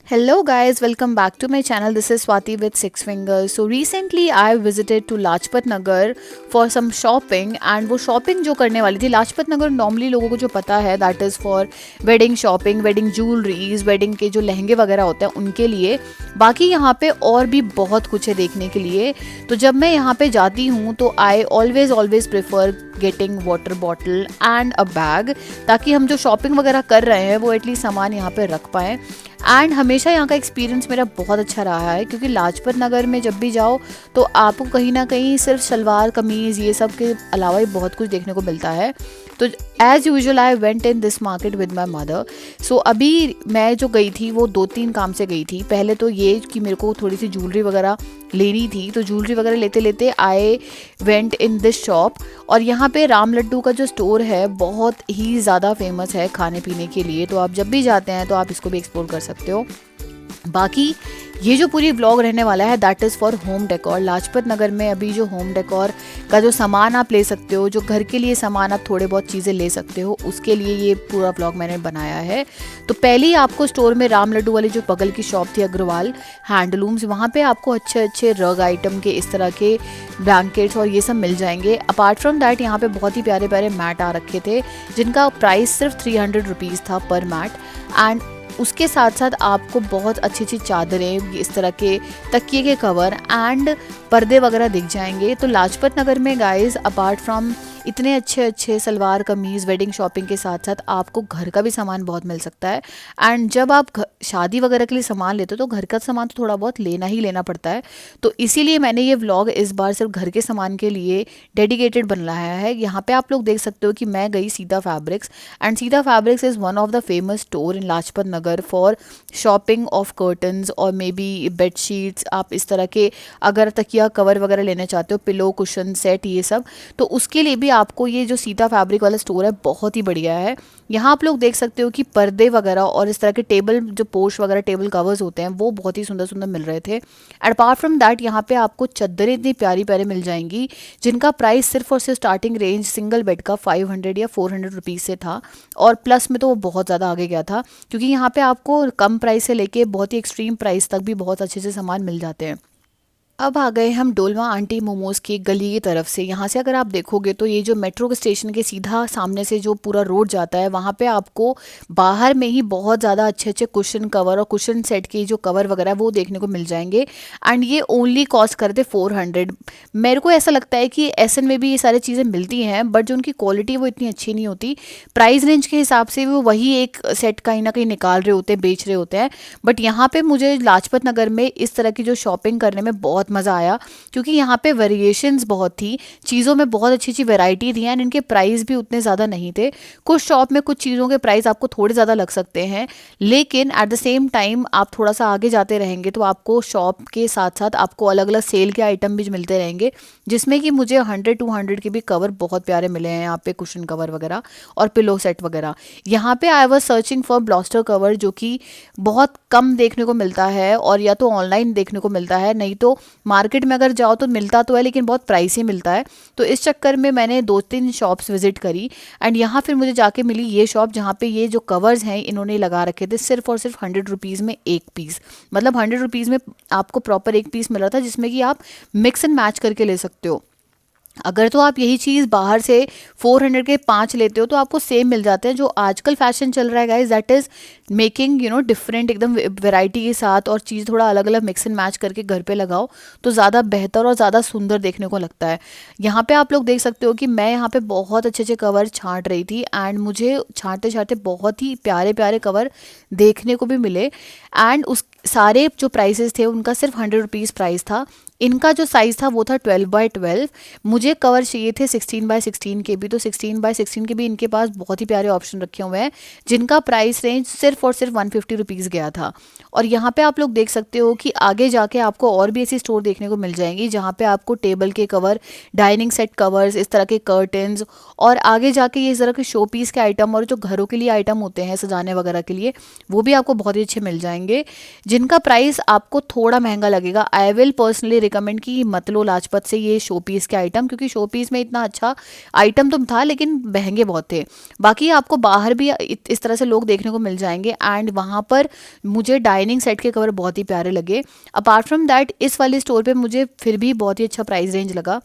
Hello guys, welcome back to my channel. This is Swati with Six Fingers. So recently I visited to Lajpat Nagar for some shopping and वो shopping जो करने वाली थी Lajpat Nagar normally लोगों को जो पता है that is for wedding shopping, wedding jewelleries, wedding के जो लहंगे वगैरह होते हैं उनके लिए। बाकी यहाँ पे और भी बहुत कुछ है देखने के लिए। तो जब मैं यहाँ पे जाती हूँ तो I always prefer getting water bottle and a bag, ताकि हम जो शॉपिंग वगैरह कर रहे हैं वो एटलीस्ट सामान यहाँ पे रख पाएँ। एंड हमेशा यहाँ का एक्सपीरियंस मेरा बहुत अच्छा रहा है, क्योंकि लाजपत नगर में जब भी जाओ तो आपको कहीं ना कहीं सिर्फ सलवार कमीज़ ये सब के अलावा ही बहुत कुछ देखने को मिलता है। तो as usual I went in this market with my mother. So अभी मैं जो गई थी वो 2-3 काम से गई थी। पहले तो ये कि मेरे को थोड़ी सी ज्वेलरी वगैरह लेनी थी, तो ज्वेलरी वगैरह लेते लेते आई वेंट इन दिस शॉप। और यहाँ पे राम लड्डू का जो स्टोर है बहुत ही ज़्यादा फेमस है खाने पीने के लिए, तो आप जब भी जाते हैं तो आप इसको भी एक्सप्लोर कर सकते हो। बाकी ये जो पूरी व्लॉग रहने वाला है that is for home decor. Lajpat Nagar में अभी जो होम डेकोर का जो सामान आप ले सकते हो, जो घर के लिए सामान आप थोड़े बहुत चीज़ें ले सकते हो, उसके लिए ये पूरा व्लॉग मैंने बनाया है। तो पहले ही आपको स्टोर में राम लड्डू वाली जो बगल की शॉप थी अग्रवाल हैंडलूम्स, वहाँ पे आपको अच्छे अच्छे रग आइटम के इस तरह के ब्लैंकेट्स और ये सब मिल जाएंगे। अपार्ट फ्रॉम दैट यहाँ पे बहुत ही प्यारे प्यारे मैट आ रखे थे जिनका प्राइस सिर्फ 300 रुपीज़ था पर मैट। एंड उसके साथ साथ आपको बहुत अच्छी अच्छी चादरें, इस तरह के तकिए के कवर एंड पर्दे वगैरह दिख जाएंगे। तो लाजपत नगर में गाइस अपार्ट फ्रॉम इतने अच्छे अच्छे सलवार कमीज़ वेडिंग शॉपिंग के साथ साथ आपको घर का भी सामान बहुत मिल सकता है। एंड जब आप शादी वगैरह के लिए सामान लेते हो तो घर का सामान तो थोड़ा बहुत लेना ही लेना पड़ता है। तो इसीलिए मैंने ये व्लॉग इस बार सिर्फ घर के सामान के लिए डेडिकेटेड बनाया है। यहाँ पे आप लोग देख सकते हो कि मैं गई Sita fabrics, and Sita fabrics is one of the famous store in Lajpat Nagar for shopping of curtains और मे बी बेडशीट्स। आप इस तरह के अगर तकिया कवर वगैरह लेना चाहते हो, पिलो कुशन सेट ये सब, तो उसके लिए भी आपको ये जो सीता फैब्रिक वाला स्टोर है बहुत ही बढ़िया है। यहाँ आप लोग देख सकते हो कि पर्दे वगैरह और इस तरह के टेबल जो पोश वगैरह टेबल कवर्स होते हैं वो बहुत ही सुंदर सुंदर मिल रहे थे। एंड अपार्ट फ्रॉम दैट यहाँ पे आपको चद्दरें इतनी प्यारी प्यारी मिल जाएंगी जिनका प्राइस सिर्फ और सिर्फ स्टार्टिंग रेंज सिंगल बेड का 500 या 400 रुपीज़ से था, और प्लस में तो वो बहुत ज़्यादा आगे गया था, क्योंकि यहाँ पे आपको कम प्राइस से लेके बहुत ही एक्सट्रीम प्राइस तक भी बहुत अच्छे से सामान मिल जाते हैं। अब आ गए हम डोलमा आंटी मोमोज़ की गली की तरफ से। यहाँ से अगर आप देखोगे तो ये जो मेट्रो के स्टेशन के सीधा सामने से जो पूरा रोड जाता है वहाँ पे आपको बाहर में ही बहुत ज़्यादा अच्छे अच्छे कुशन कवर और कुशन सेट के जो कवर वगैरह है वो देखने को मिल जाएंगे। एंड ये ओनली कॉस्ट करते 400। मेरे को ऐसा लगता है कि एसएन में भी ये सारी चीज़ें मिलती हैं, बट जो उनकी क्वालिटी वो इतनी अच्छी नहीं होती। प्राइस रेंज के हिसाब से वो वही एक सेट कहीं ना कहीं निकाल रहे होते हैं, बेच रहे होते हैं। बट यहाँ पे मुझे लाजपत नगर में इस तरह की जो शॉपिंग करने में बहुत मज़ा आया, क्योंकि यहाँ पे वेरिएशंस बहुत थी, चीज़ों में बहुत अच्छी अच्छी वैरायटी थी एंड इनके प्राइस भी उतने ज़्यादा नहीं थे। कुछ शॉप में कुछ चीज़ों के प्राइस आपको थोड़े ज़्यादा लग सकते हैं, लेकिन एट द सेम टाइम आप थोड़ा सा आगे जाते रहेंगे तो आपको शॉप के साथ साथ आपको अलग अलग सेल के आइटम भी मिलते रहेंगे, जिसमें कि मुझे 100-200 के भी कवर बहुत प्यारे मिले हैं यहाँ पे, कुशन कवर वगैरह और पिलो सेट वगैरह। यहाँ पे I was searching for blaster cover, जो कि बहुत कम देखने को मिलता है और या तो ऑनलाइन देखने को मिलता है, नहीं तो मार्केट में अगर जाओ तो मिलता तो है लेकिन बहुत प्राइसी मिलता है। तो इस चक्कर में मैंने 2-3 शॉप्स विजिट करी एंड यहाँ फिर मुझे जाके मिली ये शॉप, जहाँ पे ये जो कवर्स हैं इन्होंने लगा रखे थे सिर्फ और सिर्फ 100 रुपीज़ में एक पीस। मतलब 100 रुपीज़ में आपको प्रॉपर एक पीस मिल रहा था, जिसमें कि आप मिक्स एंड मैच करके ले सकते हो। अगर तो आप यही चीज़ बाहर से 400 के 5 लेते हो तो आपको सेम मिल जाते हैं। जो आजकल फैशन चल रहा है guys that is making different एकदम वैरायटी के साथ, और चीज़ थोड़ा अलग अलग मिक्स एंड मैच करके घर पे लगाओ तो ज़्यादा बेहतर और ज़्यादा सुंदर देखने को लगता है। यहाँ पे आप लोग देख सकते हो कि मैं यहाँ पे बहुत अच्छे अच्छे कवर छांट रही थी एंड मुझे छांटते छांटते बहुत ही प्यारे प्यारे कवर देखने को भी मिले। एंड उस सारे जो प्राइसेस थे उनका सिर्फ 100 रुपीज़ प्राइस था। इनका जो साइज़ था वो था 12x12। मुझे कवर चाहिए थे 16x16 के भी, तो 16x16 के भी इनके पास बहुत ही प्यारे ऑप्शन रखे हुए हैं, जिनका प्राइस रेंज सिर्फ और सिर्फ 150 रुपीज़ गया था। और यहाँ पे आप लोग देख सकते हो कि आगे जाके आपको और भी ऐसी स्टोर देखने को मिल जाएंगी जहाँ पे आपको टेबल के कवर, डाइनिंग सेट कवर्स, इस तरह के कर्टन्स, और आगे जाके ये इस तरह के शो पीस के आइटम और जो घरों के लिए आइटम होते हैं सजाने वगैरह के लिए, वो भी आपको बहुत ही अच्छे मिल जाएंगे, जिनका प्राइस आपको थोड़ा महंगा लगेगा। आई विल पर्सनली रिकमेंड कि मत लो लाजपत से ये शो पीस के आइटम, क्योंकि शो पीस में इतना अच्छा आइटम तो था लेकिन महंगे बहुत थे। बाकी आपको बाहर भी इस तरह से लोग देखने को मिल जाएंगे। एंड वहाँ पर मुझे डाइनिंग सेट के कवर बहुत ही प्यारे लगे। अपार्ट फ्रॉम दैट इस वाले स्टोर पे मुझे फिर भी बहुत ही अच्छा प्राइस रेंज लगा।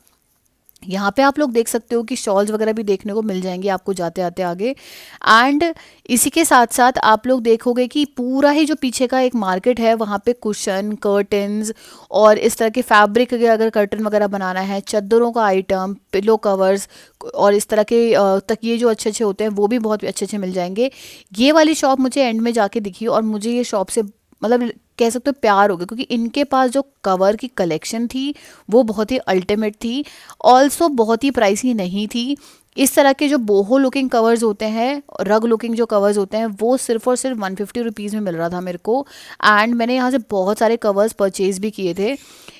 यहाँ पे आप लोग देख सकते हो कि शॉल्स वगैरह भी देखने को मिल जाएंगे आपको जाते आते आगे। एंड इसी के साथ साथ आप लोग देखोगे कि पूरा ही जो पीछे का एक मार्केट है वहाँ पे कुशन, कर्टन्स और इस तरह के फैब्रिक के अगर कर्टन वगैरह बनाना है, चादरों का आइटम, पिलो कवर्स और इस तरह के तकिए जो अच्छे अच्छे होते हैं वो भी बहुत अच्छे अच्छे मिल जाएंगे। ये वाली शॉप मुझे एंड में जाके दिखी और मुझे ये शॉप से मतलब कह सकते हो प्यार हो गया, क्योंकि इनके पास जो कवर की कलेक्शन थी वो बहुत ही अल्टीमेट थी। ऑल्सो बहुत ही प्राइसी नहीं थी। इस तरह के जो बोहो लुकिंग कवर्स होते हैं, रग लुकिंग जो कवर्स होते हैं, वो सिर्फ और सिर्फ 150 रुपीज़ में मिल रहा था मेरे को। एंड मैंने यहाँ से बहुत सारे कवर्स परचेज भी किए थे।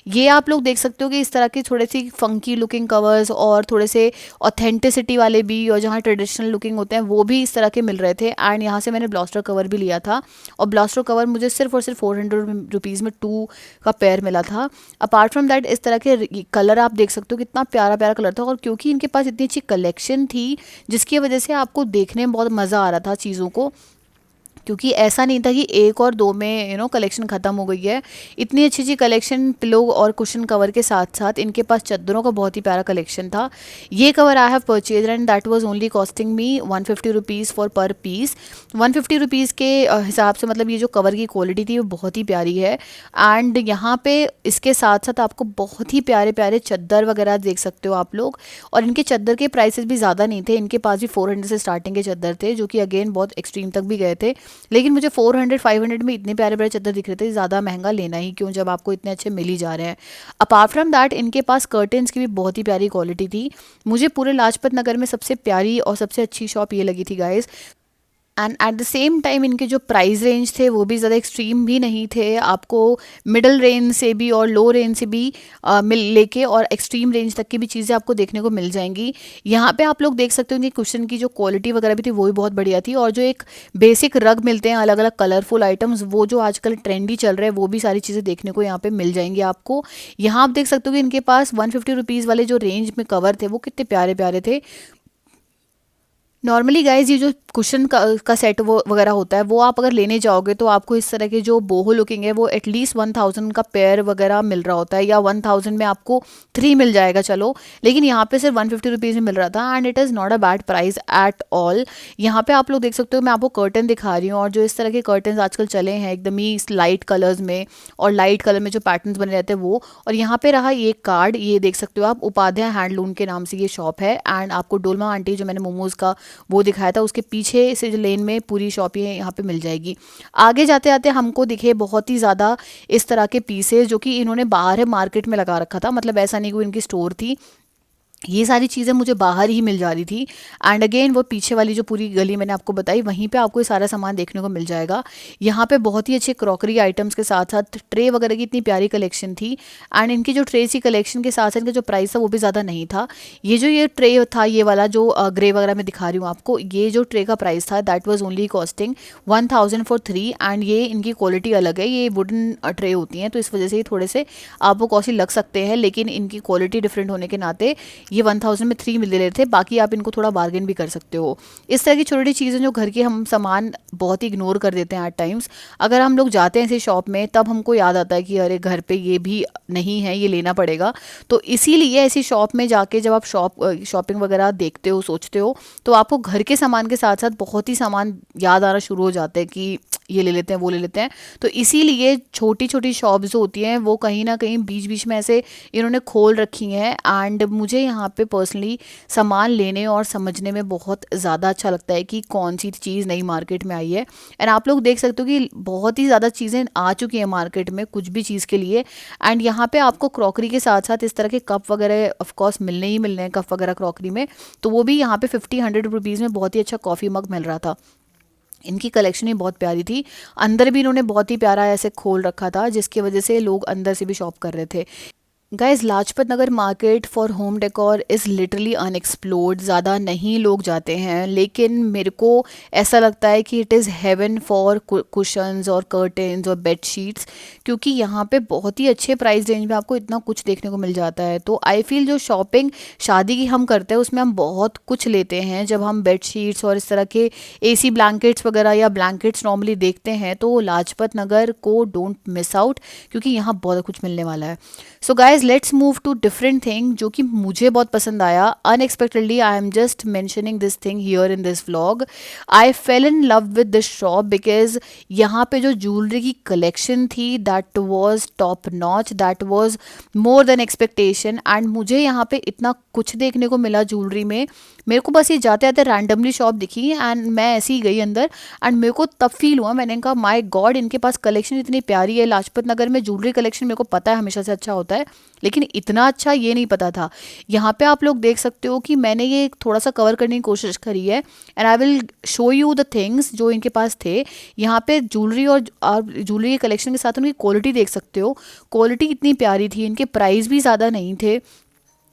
ये आप लोग देख सकते हो कि इस तरह के थोड़े सी फंकी लुकिंग कवर्स और थोड़े से ऑथेंटिसिटी वाले भी, और जहाँ ट्रेडिशनल लुकिंग होते हैं वो भी इस तरह के मिल रहे थे। एंड यहाँ से मैंने ब्लास्टर कवर भी लिया था और ब्लास्टर कवर मुझे सिर्फ और सिर्फ 400 रुपीज़ में 2 का पेयर मिला था। अपार्ट फ्रॉम दैट इस तरह के कलर आप देख सकते हो कितना प्यारा प्यारा कलर था। और क्योंकि इनके पास इतनी अच्छी कलेक्शन थी जिसकी वजह से आपको देखने में बहुत मज़ा आ रहा था चीज़ों को, क्योंकि ऐसा नहीं था कि एक और दो में कलेक्शन ख़त्म हो गई है। इतनी अच्छी अच्छी कलेक्शन पिलो और कुशन कवर के साथ साथ इनके पास चादरों का बहुत ही प्यारा कलेक्शन था। ये cover I have purchase and that was only costing me 150 rupees for पर पीस। 150 रुपीज़ के हिसाब से मतलब ये जो कवर की क्वालिटी थी वो बहुत ही प्यारी है। एंड यहाँ पे इसके साथ साथ आपको बहुत ही प्यारे प्यारे चादर वगैरह देख सकते हो आप लोग। और इनके चादर के प्राइसेस भी ज़्यादा नहीं थे, इनके पास भी 400 से स्टार्टिंग के चादर थे जो कि अगेन बहुत एक्सट्रीम तक भी गए थे। लेकिन मुझे 400-500 में इतने प्यारे प्यारे चादर दिख रहे थे, ज़्यादा महंगा लेना ही क्यों जब आपको इतने अच्छे मिल ही जा रहे हैं। अपार्ट फ्रॉम दैट इनके पास कर्टन्स की भी बहुत ही प्यारी क्वालिटी थी। मुझे पूरे लाजपत नगर में सबसे प्यारी और सबसे अच्छी शॉप ये लगी थी guys. And at the same time इनके जो प्राइस रेंज थे वो भी ज़्यादा एक्सट्रीम भी नहीं थे। आपको मिडिल रेंज से भी और लो रेंज से भी मिल लेके और एक्सट्रीम रेंज तक की भी चीज़ें आपको देखने को मिल जाएंगी। यहाँ पे आप लोग देख सकते हो कि कुशन की जो क्वालिटी वगैरह भी थी वो भी बहुत बढ़िया थी। और जो एक बेसिक रग मिलते हैं अलग अलग कलरफुल आइटम्स, वो जो आजकल ट्रेंडी चल रहे हैं, वो भी सारी चीज़ें देखने को यहाँ पे मिल जाएंगी आपको। यहाँ आप देख सकते हो कि इनके पास 150 रुपीज़ वाले जो रेंज में कवर थे वो कितने प्यारे प्यारे थे। नॉर्मली गाइज ये जो कुशन का सेट वो वगैरह होता है वो आप अगर लेने जाओगे तो आपको इस तरह के जो बोहो लुकिंग है वो एटलीस्ट 1000 का पेयर वगैरह मिल रहा होता है, या 1000 में आपको 3 मिल जाएगा चलो। लेकिन यहाँ पे सिर्फ 150 रुपीज़ में मिल रहा था and it is not a bad price at all. यहाँ पे आप लोग देख सकते हो, मैं आपको कर्टन दिखा रही हूँ और जो इस तरह के कर्टन आजकल चले हैं एकदम ही लाइट कलर्स में और लाइट कलर में जो पैटर्न्स बने रहते हैं वो। और यहाँ पे रहा ये कार्ड, ये देख सकते हो आप, उपाध्याय हैंडलूम के नाम से ये शॉप है। एंड आपको डोलमा आंटी जो मैंने मोमोज़ का वो दिखाया था उसके पीछे से जो लेन में पूरी शॉप ये यहाँ पे मिल जाएगी। आगे जाते आते हमको दिखे बहुत ही ज़्यादा इस तरह के पीसेस जो कि इन्होंने बाहर मार्केट में लगा रखा था, मतलब ऐसा नहीं कोई इनकी स्टोर थी, ये सारी चीज़ें मुझे बाहर ही मिल जा रही थी। एंड अगेन वो पीछे वाली जो पूरी गली मैंने आपको बताई वहीं पे आपको ये सारा सामान देखने को मिल जाएगा। यहाँ पे बहुत ही अच्छे क्रॉकरी आइटम्स के साथ साथ ट्रे वगैरह की इतनी प्यारी कलेक्शन थी। एंड इनकी जो ट्रे की कलेक्शन के साथ साथ इनका जो प्राइस था वो भी ज़्यादा नहीं था। ये ट्रे था ये वाला जो ग्रे वगैरह में दिखा रही हूँ आपको, ये जो ट्रे का प्राइस था that was only costing 1000 for 3। And ये इनकी क्वालिटी अलग है, ये वुडन ट्रे होती हैं तो इस वजह से ये थोड़े से आपको कॉस्टली लग सकते हैं, लेकिन इनकी क्वालिटी डिफरेंट होने के नाते ये 1000 में 3 मिल रहे थे। बाकी आप इनको थोड़ा बार्गेन भी कर सकते हो। इस तरह की छोटी छोटी चीज़ें जो घर के हम सामान बहुत ही इग्नोर कर देते हैं एट टाइम्स, अगर हम लोग जाते हैं ऐसी शॉप में तब हमको याद आता है कि अरे घर पे ये भी नहीं है, ये लेना पड़ेगा। तो इसीलिए ऐसी शॉप में जाके जब आप शॉपिंग वगैरह देखते हो सोचते हो तो आपको घर के सामान के साथ साथ बहुत ही सामान याद आना शुरू हो जाते हैं कि ये ले लेते हैं वो ले लेते हैं। तो इसीलिए छोटी छोटी शॉप्स जो होती हैं वो कहीं ना कहीं बीच बीच में ऐसे इन्होंने खोल रखी हैं। एंड मुझे यहाँ पे पर्सनली सामान लेने और समझने में बहुत ज़्यादा अच्छा लगता है कि कौन सी चीज़ नई मार्केट में आई है। एंड आप लोग देख सकते हो कि बहुत ही ज़्यादा चीज़ें आ चुकी हैं मार्केट में कुछ भी चीज़ के लिए। एंड यहाँ पे आपको क्रॉकरी के साथ साथ इस तरह के कप वगैरह ऑफकोर्स मिलने ही मिलने हैं, कप वगैरह क्रॉकरी में, तो वो भी यहाँ पे 50-100 रुपीज़ में बहुत ही अच्छा कॉफ़ी मग मिल रहा था। इनकी कलेक्शन ही बहुत प्यारी थी, अंदर भी इन्होंने बहुत ही प्यारा ऐसे खोल रखा था जिसकी वजह से लोग अंदर से भी शॉप कर रहे थे। Guys Lajpat Nagar market for home decor is literally unexplored, ज़्यादा नहीं लोग जाते हैं, लेकिन मेरे को ऐसा लगता है कि it is haven for cushions और कर्टन्स और बेड शीट्स, क्योंकि यहाँ पे बहुत ही अच्छे प्राइस रेंज में आपको इतना कुछ देखने को मिल जाता है। तो आई फील जो शॉपिंग शादी की हम करते हैं उसमें हम बहुत कुछ लेते हैं। जब हम बेड शीट्स और इस तरह के एसी ब्लैंकेट्स वगैरह या ब्लैंकेट्स नॉर्मली देखते हैं तो लाजपत नगर को डोंट मिस आउट, क्योंकि यहाँ बहुत कुछ मिलने वाला है। So guys let's move to different thing जो कि मुझे बहुत पसंद आया unexpectedly. I am just mentioning this thing here in this vlog. I fell in love with this shop because यहाँ पे जो ज्वेलरी की कलेक्शन थी that was top notch, that was more than expectation. And मुझे यहाँ पे इतना कुछ देखने को मिला ज्वेलरी में। मेरे को बस ये जाते जाते रैंडमली शॉप दिखी एंड मैं ऐसे ही गई अंदर एंड मेरे को तब फील हुआ, मैंने कहा माय गॉड इनके पास कलेक्शन इतनी प्यारी है। लाजपत नगर में ज्वेलरी कलेक्शन मेरे को पता है हमेशा से अच्छा होता है, लेकिन इतना अच्छा ये नहीं पता था। यहाँ पे आप लोग देख सकते हो कि मैंने ये थोड़ा सा कवर करने की कोशिश करी है and I will show you the things जो इनके पास थे। यहाँ पे ज्वेलरी और ज्वेलरी के कलेक्शन के साथ उनकी क्वालिटी देख सकते हो, क्वालिटी इतनी प्यारी थी, इनके प्राइस भी ज़्यादा नहीं थे।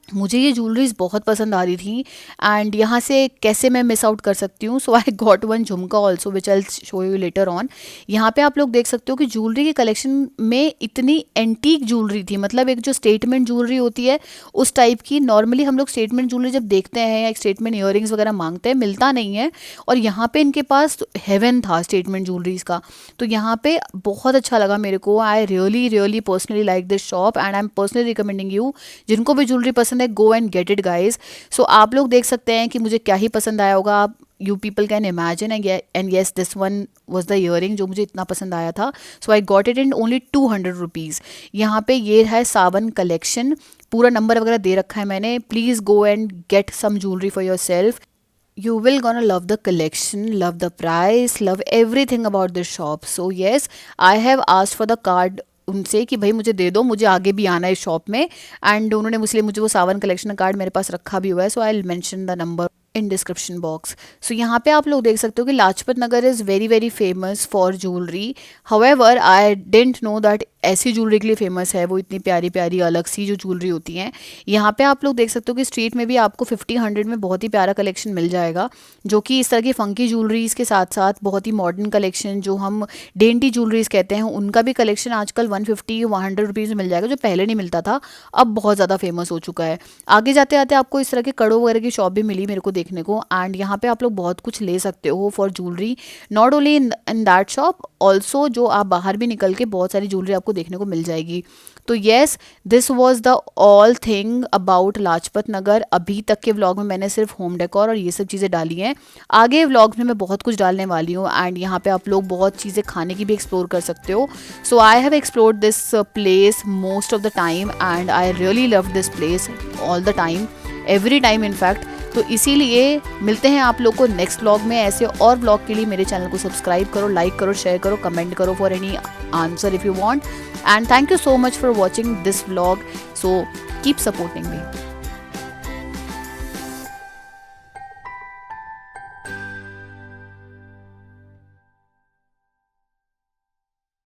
मुझे ये ज्वेलरीज बहुत पसंद आ रही थी एंड यहाँ से कैसे मैं मिस आउट कर सकती हूँ। सो आई गॉट वन झुमका also which I show you later on. यहाँ पे आप लोग देख सकते हो कि ज्वेलरी के कलेक्शन में इतनी एंटीक ज्वेलरी थी, मतलब एक जो स्टेटमेंट ज्वेलरी होती है उस टाइप की। नॉर्मली हम लोग स्टेटमेंट ज्वेलरी जब देखते हैं या स्टेटमेंट ईयरिंग्स वगैरह मांगते हैं मिलता नहीं है, और यहाँ पे इनके पास हेवन था स्टेटमेंट ज्वेलरीज का। तो यहाँ पे बहुत अच्छा लगा मेरे को। I really really personally like this shop and I am personally recommending you, जिनको भी ज्वेलरी पसंद है go and get it guys. So आप लोग देख सकते हैं कि मुझे क्या ही पसंद आया होगा। आप you people can imagine and yes this one was the earring जो मुझे इतना पसंद आया था। So I got it in only 200 rupees. यहाँ पे ये है सावन कलेक्शन, पूरा नंबर वगैरह दे रखा है मैंने। Please go and get some jewellery for yourself. You will gonna love the collection, love the price, love everything about this shop. So yes, I have asked for the card उनसे कि भाई मुझे दे दो, मुझे आगे भी आना है इस शॉप में, एंड उन्होंने मुझे वो सावन कलेक्शन का कार्ड मेरे पास रखा भी हुआ है। So I will mention the number in description box. So यहाँ पे आप लोग देख सकते हो कि Lajpat Nagar is very very famous for jewellery. However I didn't know that ऐसी ज्वेलरी के लिए फेमस है वो, इतनी प्यारी प्यारी अलग सी जो ज्वेलरी होती हैं। यहाँ पे आप लोग देख सकते हो कि स्ट्रीट में भी आपको 50-100 में बहुत ही प्यारा कलेक्शन मिल जाएगा, जो कि इस तरह की फंकी ज्वेलरीज के साथ साथ बहुत ही मॉडर्न कलेक्शन जो हम डेंटी ज्वेलरीज कहते हैं उनका भी कलेक्शन आजकल 150-100 रुपीज़ में मिल जाएगा, जो पहले नहीं मिलता था, अब बहुत ज़्यादा फेमस हो चुका है। आगे जाते जाते आपको इस तरह के कड़ों वगैरह की शॉप भी मिली मेरे को देखने को, एंड यहाँ पे आप लोग बहुत कुछ ले सकते हो for jewellery, not only in that shop, also जो आप बाहर भी निकल के बहुत सारी ज्वेलरी आपको देखने को मिल जाएगी। तो yes, this was the all thing about Lajpat Nagar. अभी तक के व्लॉग में मैंने सिर्फ होम डेकोर और ये सब चीज़ें डाली हैं, आगे व्लॉग में मैं बहुत कुछ डालने वाली हूँ, एंड यहाँ पे आप लोग बहुत चीज़ें खाने की भी एक्सप्लोर कर सकते हो। So I have explored this place most of the time and I really love this place all the time, every time in fact. तो इसीलिए मिलते हैं आप लोग को नेक्स्ट व्लॉग में। ऐसे और व्लॉग के लिए मेरे चैनल को सब्सक्राइब करो, लाइक करो, शेयर करो, कमेंट करो for any answer if you want, and thank you so much for watching this vlog. So keep supporting me.